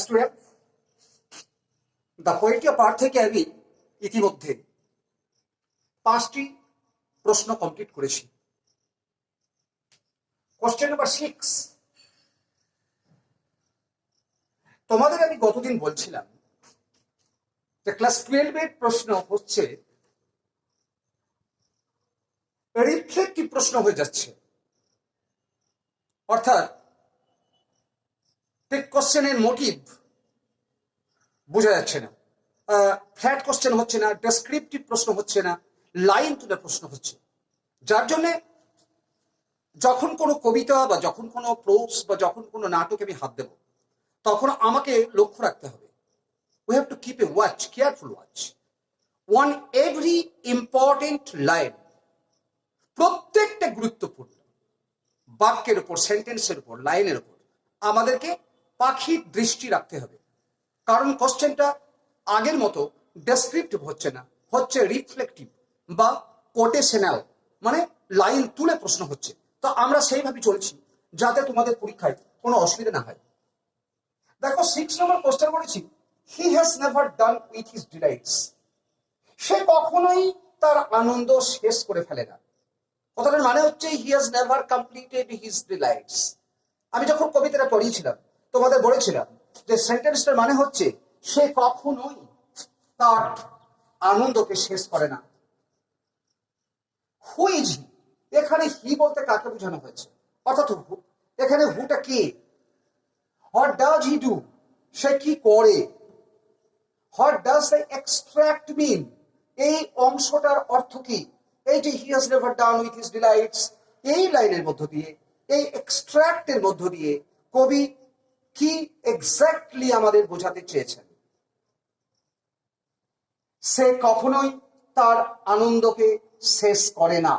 12 the poetry of earth থেকে আমি ইতিমধ্যে 5টি প্রশ্ন কমপ্লিট করেছি। কোশ্চেন নাম্বার 6, তোমাদের আমি গতদিন বলছিলাম যে ক্লাস 12 এর প্রশ্ন হচ্ছে রিফ্লেক্টিভ প্রশ্ন হয়ে যাচ্ছে, অর্থাৎ কোশ্চেনের মোটিভ বোঝা যাচ্ছে না, ফ্ল্যাট কোশ্চেন হচ্ছে না, ডেসক্রিপটিভ প্রশ্ন হচ্ছে না, লাইন তুলে প্রশ্ন হচ্ছে। যার জন্যে যখন কোনো কবিতা বা যখন কোনো প্রোস বা যখন কোনো নাটকে আমি হাত দেব, তখন আমাকে লক্ষ্য রাখতে হবে। We have to keep a watch, careful watch on every important line. প্রত্যেকটা গুরুত্বপূর্ণ বাক্যের উপর, সেন্টেন্সের উপর, লাইনের উপর আমাদেরকে পাখির দৃষ্টি রাখতে হবে। কারণ কোশ্চেনটা আগের মতো ডেসক্রিপটিভ হচ্ছে না, হচ্ছে রিফ্লেক্টিভ বা কোটেশনাল, মানে লাইন তুলে প্রশ্ন হচ্ছে। তো আমরা সেইভাবে চলছি যাতে তোমাদের পরীক্ষায় কোনো অসুবিধা না হয়। দেখো 6 নম্বর কোশ্চেন বলেছি, he has never done with his delights. সে কখনোই তার আনন্দ শেষ করে ফেলে না। কথাটার মানে হচ্ছে হি has never completed his delights. আমি যখন কবিতাটা পড়িয়েছিলাম তোমাদের বলেছিলাম যে সেন্টেন্সটার মানে হচ্ছে সে কখনোই তার আনন্দকে শেষ করে না। Who is he? এখানে হি বলতে কাকে বোঝানো হয়েছে? অর্থাৎ এখানে হুটা কে? What does he do? সে কি করে? What does the extract mean? এই অংশটার অর্থ কি? এই যে he has never done with his delights, এই লাইনের মধ্য দিয়ে, এই এক্সট্রাক্টের মধ্য দিয়ে কবি কি এক্স্যাক্টলি আমাদের বোঝাতে চেয়েছেন? সে কখনোই তার আনন্দকে শেষ করে না।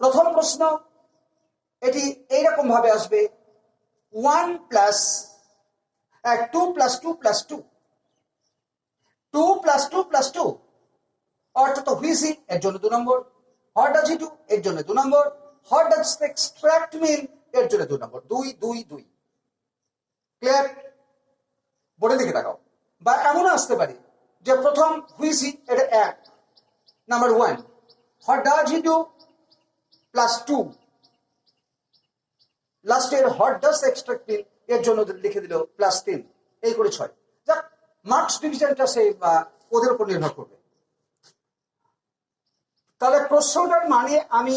প্রথম প্রশ্ন এটি এইরকম ভাবে আসবে, 1 plus 2 plus 2 plus 2, 2 plus 2 plus 2, অর্থাৎ হুইজ হি এর জন্য 2 নম্বর, হোয়াট ডাজ হি ডু এর জন্য 2 নম্বর, হোয়াট ডাজ দ্য এক্সট্রাক্ট মিন এর জন্য 2 নম্বর। 2 2 2 ক্লিয়ার? বোর্ডে দিকে তাকাও। বা এমন আসতে পারে যে প্রথম হুইজ হি এটা 1, number 1, what does he do plus 2, লাস্টের হোয়াট ডাজ দ্য এক্সট্রাক্ট মিন এর জন্য লিখে দিল প্লাস 3, এই করে 6। যাক, মার্কস ডিভিশনটা সে ওদের উপর নির্ভর করবে। তাহলে প্রশ্নটার মানে আমি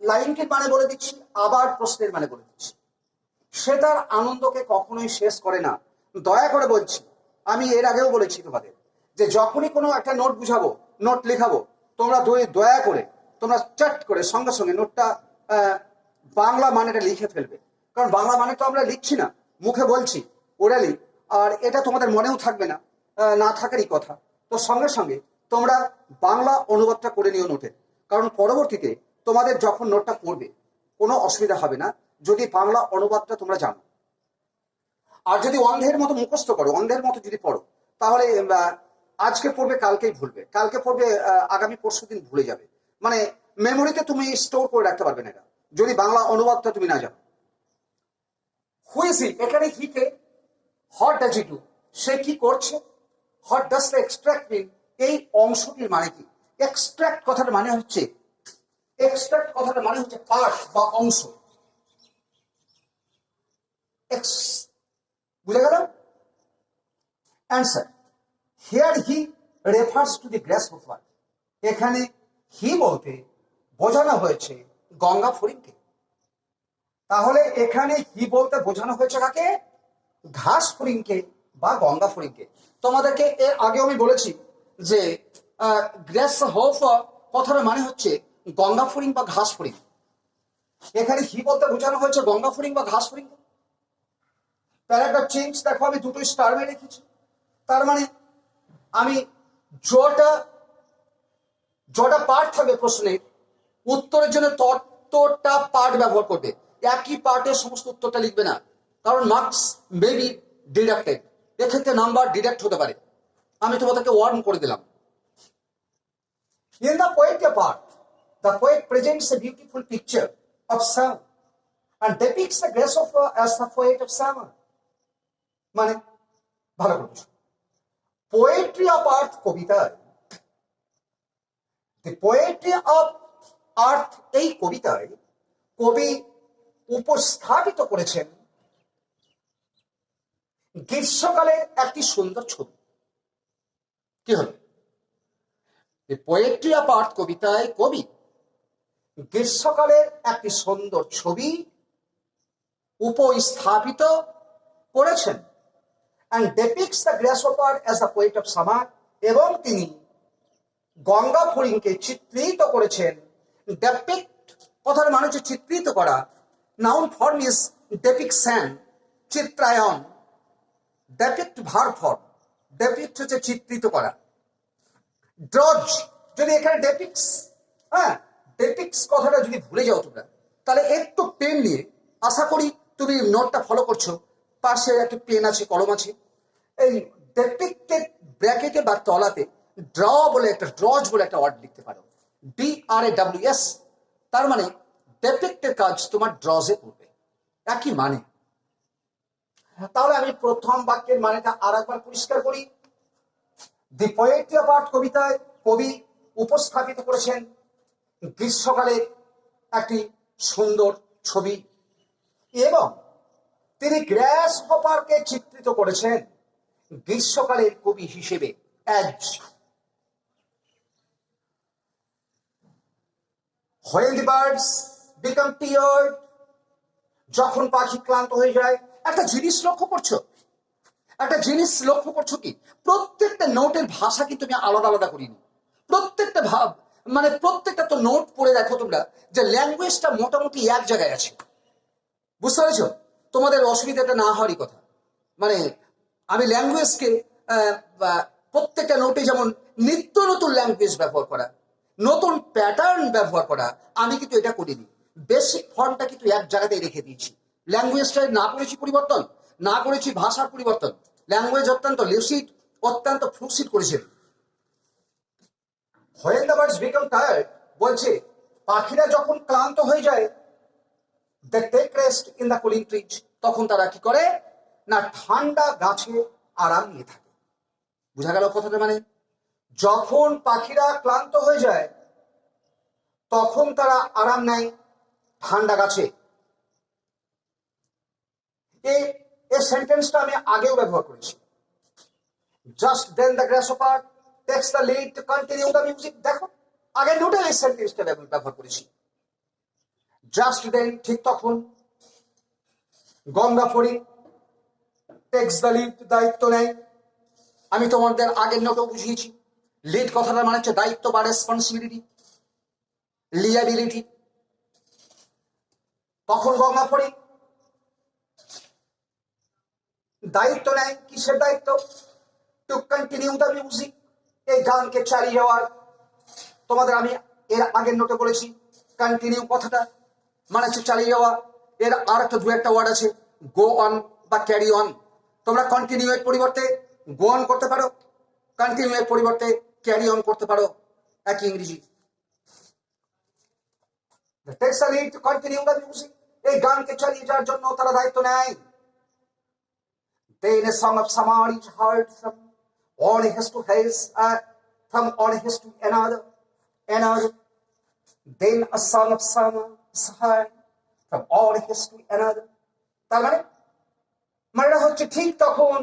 লাইনটির মানে বলে দিচ্ছি, আবার প্রশ্নের মানে বলে দিচ্ছি। সে তার আনন্দকে কখনোই শেষ করে না। দয়া করে বলছি, আমি এর আগেও বলেছি তোমাদের যে যখনই কোনো একটা নোট বুঝাবো, নোট লেখাবো, তোমরা দয়া করে তোমরা চাট করে সঙ্গে সঙ্গে নোটটা বাংলা মানেটা লিখে ফেলবে। কারণ বাংলা মানে তো আমরা লিখছি না, মুখে বলছি ওরালি, আর এটা তোমাদের মনেও থাকবে না, না থাকারই কথা। তো সঙ্গে সঙ্গে তোমরা বাংলা অনুবাদটা করে নিও নোটে, কারণ পরবর্তীতে তোমাদের যখন নোটটা পড়বে কোনো অসুবিধা হবে না যদি বাংলা অনুবাদটা তোমরা জানো। আর যদি অন্ধের মতো মুখস্থ করো, অন্ধের মতো যদি পড়ো, তাহলে আজকে পড়বে কালকেই ভুলবে, কালকে পড়বে আগামী পরশুদিন ভুলে যাবে। মানে মেমোরিতে তুমি স্টোর করে রাখতে পারবে না এটা, যদি বাংলা অনুবাদটা তুমি না জানো। হু ইজ হি? এখানে হি কে, হোয়াট ডাজ হি ডু সে কি করছে, what does the extract mean এই অংশটির মানে কি? এক্সট্রাক্ট কথাটার মানে হচ্ছে, এক্সট্রাক্ট কথাটার মানে হচ্ছে পার্ট বা অংশ। বুঝে গেল? Answer, here he refers to the grasshopper. এখানে হি বলতে বোঝানো হয়েছে গঙ্গা ফড়িংকে। তাহলে এখানে হি বলতে বোঝানো হয়েছে কাকে? ঘাস ফড়িংকে বা গঙ্গা ফড়িংকে। তোমাদেরকে এর আগে আমি বলেছি যে গ্রাসহোপার কথার মানে হচ্ছে গঙ্গা ফড়িং বা ঘাস ফড়িং। এখানে হি বলতে বোঝানো হয়েছে গঙ্গা ফড়িং বা ঘাস ফড়িং। প্যারাগ্রাফ চেঞ্জ দেখো, আমি দুটো স্টার মেরে রেখেছি। তার মানে আমি জটা পার্ট থাকবে প্রশ্নের, উত্তরের জন্য ততটা পার্ট ব্যবহার করবে, একই পার্টের সমস্ত উত্তরটা লিখবে না, কারণ মার্কস মে বি ডিডাক্টেড, এক্ষেত্রে নাম্বার ডিডাক্ট হতে পারে। আমি তোমাদেরকে ওয়ার্ন করে দিলাম। In the poetry part, the poet presents a beautiful picture of summer and depicts the grasshopper as the poet of summer. মানে ভালো করে বুঝুন। পোয়েট্রি অফ আর্থ কবিতায়, দি পোয়েট্রি অফ আর্থ এই কবিতায় কবি উপস্থাপিত করেছেন গ্রীষ্মকালের একটি সুন্দর ছবি। কি হলো? দি পোয়েট্রি অফ আর্থ কবিতায় কবি গ্রীষ্মকালের একটি সুন্দর ছবি উপস্থাপিত করেছেন, and depicts the grasshopper as the poet of summer, এবং তিনি গঙ্গা ফড়িংকে চিত্রিত করেছেন। ডেপিক্ট কথার মানে হচ্ছে চিত্রিত করা, নাউন ফর্ম ইজ ডেপিকশন, চিত্রায়ন। ডেপিক্ট ভার্ব ফর্ম, ডেপিক্ট হচ্ছে চিত্রিত করা। ড্রজ, যদি এখানে ডেপিক্স, হ্যাঁ ডেপিক্স কথাটা যদি ভুলে যাও তোমরা, তাহলে একটু পেন নিয়ে, আশা করি তুমি নোটটা ফলো করছো, পাশে একটা পেন আছে, কলম আছে, এই ডেপিক্টেড ব্র্যাকেটে বা তলাতে ড্র বলে একটা, ড্রজ বলে একটা ওয়ার্ড লিখতে পারো, DRAWS। তার মানে ডেপিক্টের কাজ তোমার ড্রজে করবে, একই মানে। তাহলে আমি প্রথম বাক্যের মানেটা আর একবার পরিষ্কার করি। দি পোয়েট্রি অফ আর্থ কবিতায় কবি উপস্থাপিত করেছেন গ্রীষ্মকালের একটি সুন্দর ছবি, এবং তিনি গ্রাস হপারকে চিত্রিত করেছেন গ্রীষ্মকালের কবি হিসেবে। As when the birds become tired, যখন পাখি ক্লান্ত হয়ে যায়। একটা জিনিস লক্ষ্য করছো, একটা জিনিস লক্ষ্য করছো কি, প্রত্যেকটা নোটের ভাষা কিন্তু আমি আলাদা আলাদা করিনি। প্রত্যেকটা ভাব মানে প্রত্যেকটা তো নোট পড়ে দেখো তোমরা যে ল্যাঙ্গুয়েজটা মোটামুটি এক জায়গায় আছে। বুঝতে পেরেছো? তোমাদের অসুবিধাটা না হওয়ারই কথা। মানে আমি ল্যাঙ্গুয়েজকে প্রত্যেকটা নোটে যেমন নিত্য নতুন ল্যাঙ্গুয়েজ ব্যবহার করা, নতুন প্যাটার্ন ব্যবহার করা, আমি কিন্তু এটা করিনি। বেসিক ফর্মটা কিন্তু এক জায়গাতেই রেখে দিয়েছি। ল্যাঙ্গুয়েজটা না করেছি পরিবর্তন, না করেছি ভাষার পরিবর্তন। ল্যাঙ্গুয়েজ অত্যন্ত লিউসিড, অত্যন্ত ফ্লুসিড করেছে। when the birds become tired বলছে পাখিরা যখন ক্লান্ত হয়ে যায়, they take rest in the cooling trees, তখন তারা কি করে না ঠান্ডা গাছে আরাম নিয়ে থাকে। বুঝা গেল কথাটা? মানে যখন পাখিরা ক্লান্ত হয়ে যায় তখন তারা আরাম নেয় ঠান্ডা গাছে। এই সেন্টেন্সটা আমি আগেও ব্যবহার করেছি। Just then the grasshopper takes the lead to continue the music. দেখো আগের নোটে এই সেন্টেন্সটা ব্যবহার করেছি। জাস্ট দেন ঠিক তখন, গঙ্গা ফড়িং টেক্স দ্য লিড দায়িত্ব নেয়। আমি তোমাদের আগের নোটেও বুঝিয়েছি, লিড কথাটা মানে হচ্ছে দায়িত্ব বা রেসপন্সিবিলিটি, লিয়াবিলিটি। তখন গঙ্গা ফড়িং দায়িত্ব নেয়, কিসের দায়িত্ব? টু কন্টিনিউ দ্য মিউজিক, এই গানকে চালিয়ে যাওয়ার। তোমাদের আমি এর আগের নোটে বলেছি কন্টিনিউ কথাটা মানে হচ্ছে চালিয়ে যাওয়া। এর আর একটা দু একটা ওয়ার্ড আছে, গো অন বা ক্যারি অন। তোমরা কন্টিনিউ এর পরিবর্তে গো অন করতে পারো, কন্টিনিউ এর পরিবর্তে ক্যারি অন করতে পারো, একই ইংরেজি। Text the lead to continue the music, এই গানকে চালিয়ে যাওয়ার জন্য তারা দায়িত্ব নেয়। Then a song of summer is heard from one has to has from one has to another. Then a song of summer is heard from one has to another. তার মানে হচ্ছে ঠিক তখন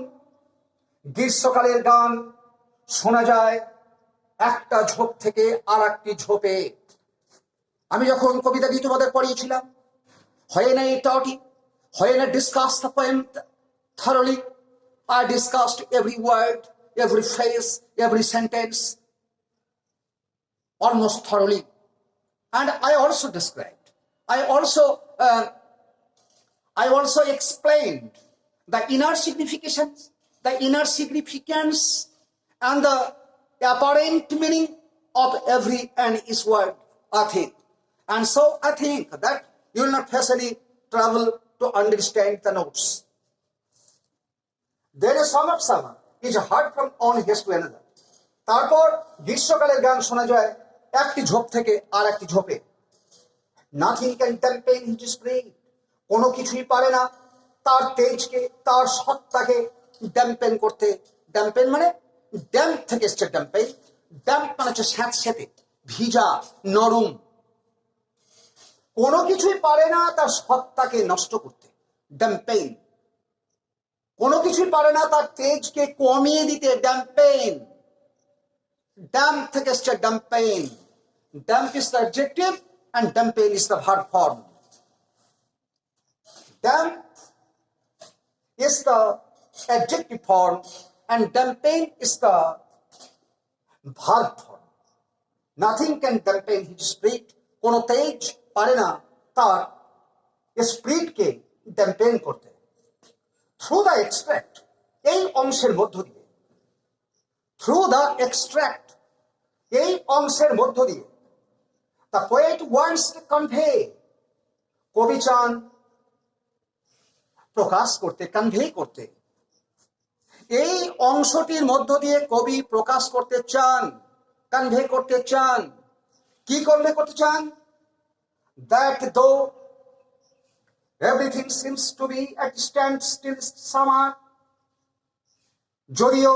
গ্রীষ্মকালের গান শোনা যায় একটা ঝোপ থেকে আর একটি ঝোপে। আমি যখন কবিতাটি তোমাদের পড়িয়েছিলাম, when I taught you, when I discussed the poem thoroughly, I discussed every word, every phrase, every sentence almost thoroughly, and I also described, I also explained the inner significance and the apparent meaning of every and each word, I think. And so I think that you will not face any trouble to understand the notes. There is a song of summer is heard from one place to another. তারপর গ্রীষ্মকালের গান শোনা যায় একটি ঝোপ থেকে আর একটি ঝোপে। Nothing can dampen his spirit, কোনো কিছুই পারে না তার তেজকে, তার সত্তাকে ড্যাম্পেন করতে। ড্যাম্পেন মানে ড্যাম্প থেকে এসছে ড্যাম্পেন। ড্যাম্প মানে হচ্ছে স্যাঁতসেঁতে, ভিজা, নরম। কোনো কিছুই পারে না তার সত্তাকে নষ্ট করতে, ড্যাম্পেন। কোনো কিছুই পারে না তার তেজকে কমিয়ে দিতে, ড্যাম্পেন। ড্যাম্প থেকে এসছে dampen. Damp is the adjective and dampen is the verb form. Damp is the adjective form and dampen is the verb form. Nothing can dampen his spirit. কোনো তেজ পারে না তার স্পিরিটকে ড্যাম্পেন করতে। থ্রু দ্য এক্সট্রাক্ট, এই অংশের মধ্য দিয়ে, থ্রু দ্য এক্সট্রাক্ট, এই অংশের মধ্য দিয়ে, the poet wants to convey, কবি চান প্রকাশ করতে, কনভে করতে। এই অংশটির মধ্য দিয়ে কবি প্রকাশ করতে চান, কনভে করতে চান। কি কনভে করতে চান? that though everything seems to be at standstill summer, যদিও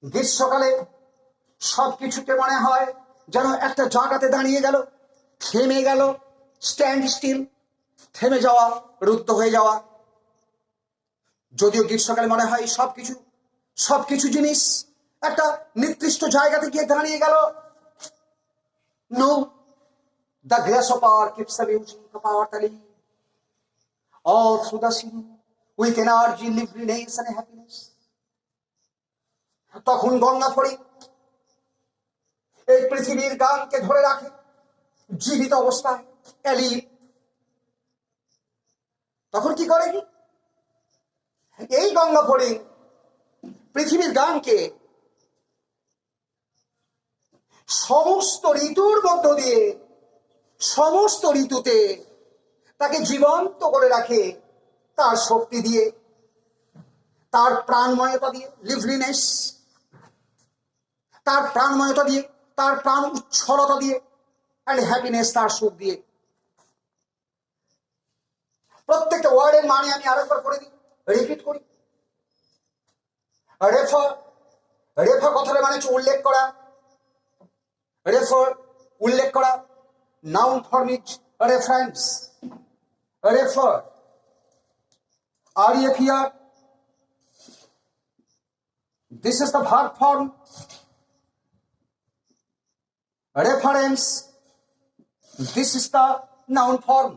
গ্রীষ্মকালে সবকিছুতে মনে হয় যেন একটা জায়গাতে দাঁড়িয়ে গেল, থেমে গেল, স্ট্যান্ড স্টিল, থেমে যাওয়া, রুদ্ধ হয়ে যাওয়া। যদিও গ্রীষ্মকালে মনে হয় সবকিছু জিনিস একটা নির্দিষ্ট জায়গাতে গিয়ে দাঁড়িয়ে গেল। No, the grasshopper keeps the music of our tally all through the scene with energy, liveliness and happiness. তখন গঙ্গা ফড়িং এই পৃথিবীর গানকে ধরে রাখে জীবিত অবস্থায়, অ্যালিভ। তখন কি করে কি? এই গঙ্গা ফড়িং পৃথিবীর গানকে সমস্ত ঋতুর মধ্য দিয়ে, সমস্ত ঋতুতে তাকে জীবন্ত করে রাখে তার শক্তি দিয়ে, তার প্রাণময়তা দিয়ে, লিভলিনেস, তার প্রাণময়তা দিয়ে, তার প্রাণ উচ্ছলতা দিয়ে, অ্যান্ড হ্যাপিনেস, তার সুখ দিয়ে। প্রত্যেকটা ওয়ার্ডের মানে আমি আরেকবার করে দিই, রিপিট করি। রেফার, রেফার কথাটা মানে হচ্ছে উল্লেখ করা। রেফার, উল্লেখ করা। Noun form is reference. Refer, REFER. This is the verb form. Reference, this is the noun form.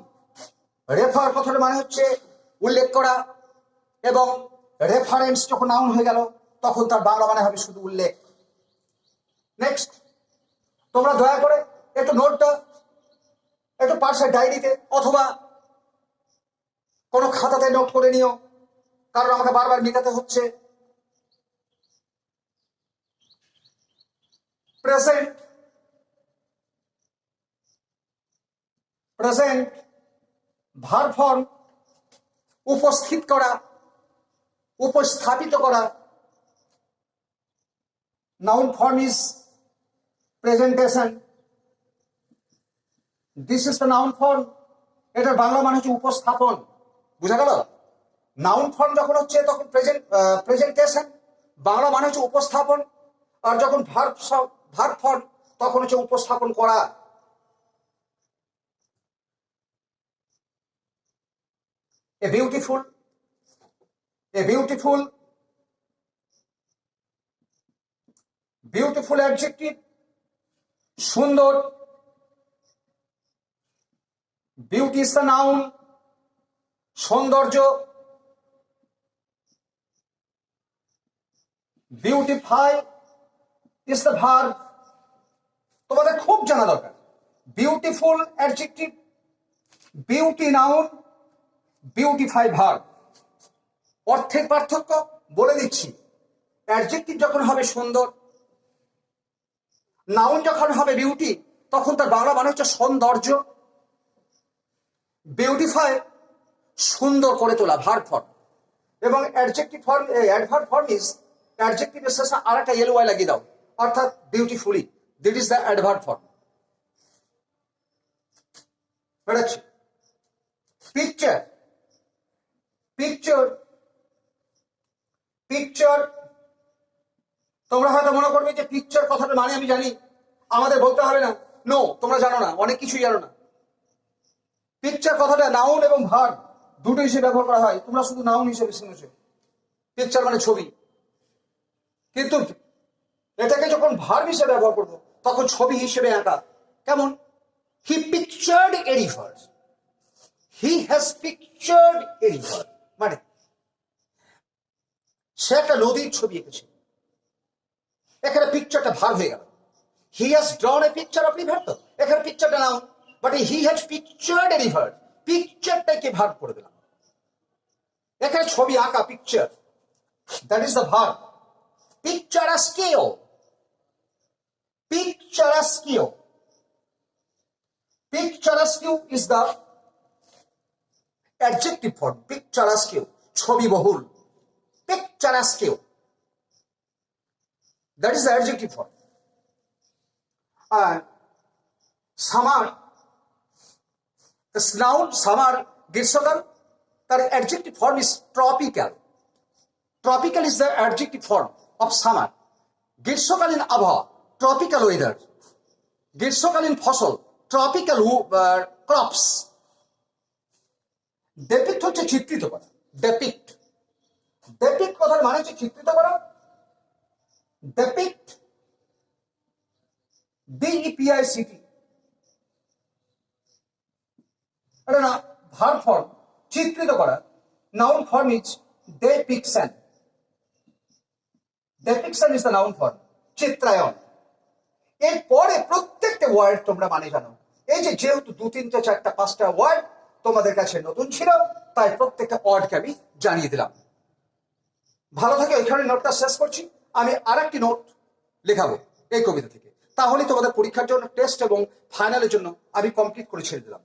Refer কথাটা মানে হচ্ছে উল্লেখ করা, এবং রেফারেন্স যখন নাউন হয়ে গেল তখন তার বাংলা মানে হবে শুধু উল্লেখ। নেক্সট, তোমরা দয়া করে একটু নোটটা একটু পার্শ্বের ডায়েরিতে অথবা কোনো খাতাতে নোট করে নিও, কারণ আমাকে বারবার মেটাতে হচ্ছে। প্রেজেন্ট, প্রেজেন্ট ভার্ব ফর্ম, উপস্থিত করা, উপস্থাপিত করা। Noun form is presentation. This is the noun form. এটার বাংলা মানে হচ্ছে উপস্থাপন। বুঝা গেল? নাউন ফর্ম যখন হচ্ছে তখন প্রেজেন্টেশন, বাংলা মানে হচ্ছে উপস্থাপন। আর যখন ভার্ব ফর্ম তখন হচ্ছে উপস্থাপন করা। A beautiful adjective, সুন্দর। বিউটি ইজ দ্য নাউন, সৌন্দর্য। Beautify is the verb. তোমাদের খুব জানা দরকার, beautiful adjective, beauty noun, beautify verb. অর্থের পার্থক্য বলে দিচ্ছি। অ্যাডজেক্টিভ যখন হবে সুন্দর, নাউন যখন হবে বিউটি, তখন তার বাংলা মানে হচ্ছে সৌন্দর্য। বিউটিফাই সুন্দর করে তোলা, ভার্ব ফর্ম। এবং adjective form, adverb form is, অ্যাডজেক্টিভের শেষে আর একটা এলওয়াই লাগিয়ে দাও, অর্থাৎ beautifully. This is the adverb form. Picture, picture picture, তোমরা হয়তো মনে করবে যে পিকচার কথাটা মানে আমি জানি, আমাদের বলতে হবে না। নো, তোমরা জানো না, অনেক কিছুই জানো না। পিকচার কথাটা নাউন এবং ভার্ব দুটো হিসেবে ব্যবহার করা হয়, তোমরা শুধু নাউন হিসেবে শুনেছো। পিকচার মানে ছবি, কিন্তু এটাকে যখন ভার্ব হিসেবে ব্যবহার করবো তখন ছবি হিসেবে আঁকা। কেমন? He pictured a river, he has pictured a river, মানে সে একটা নদীর ছবি এঁকেছে। এখানে পিকচারটা ভার্ব হয়ে গেল। He has drawn a picture of river, তো এখানে পিকচারটা noun, but he has pictured a river, পিকচারটাকে ভার্ব করে দিলাম। এখানে ছবি আঁকা, picture, that is the verb. Picturesque, picturesque, picturesque is the adjective form. Picturesque, ছবি বহুল, পিকচারাস্কিও, that is the adjective form. And summer, the noun summer, গ্রীষ্মকাল, তার adjective form is tropical. Tropical is the adjective form of summer. গ্রীষ্মকালীন আবহাওয়া, tropical weather, গ্রীষ্মকালীন ফসল, tropical crops. Depict হচ্ছে চিত্রিত করা, ডেপিক্ট, ডেপিক্ট কথার মানে হচ্ছে চিত্রিত করা। ডেপিক্ট, DEPICT, এটা না ভার্ব ফর্ম, চিত্রিত করা। Noun form is depiction, depiction is the noun form, চিত্রায়ন। এরপরে প্রত্যেকটা ওয়ার্ড তোমরা মানে জানো। এই যে যেহেতু 2, 3, 4, 5টা ওয়ার্ড তোমাদের কাছে নতুন ছিল, তাই প্রত্যেকটা ওয়ার্ডকে আমি জানিয়ে দিলাম। ভালো থাকে, ওইখানে নোটটা শেষ করছি। আমি আরেকটি নোট লেখাবো এই কবিতা থেকে, তাহলে তোমাদের পরীক্ষার জন্য, টেস্ট এবং ফাইনালের জন্য আমি কমপ্লিট করে ছেড়ে দিলাম।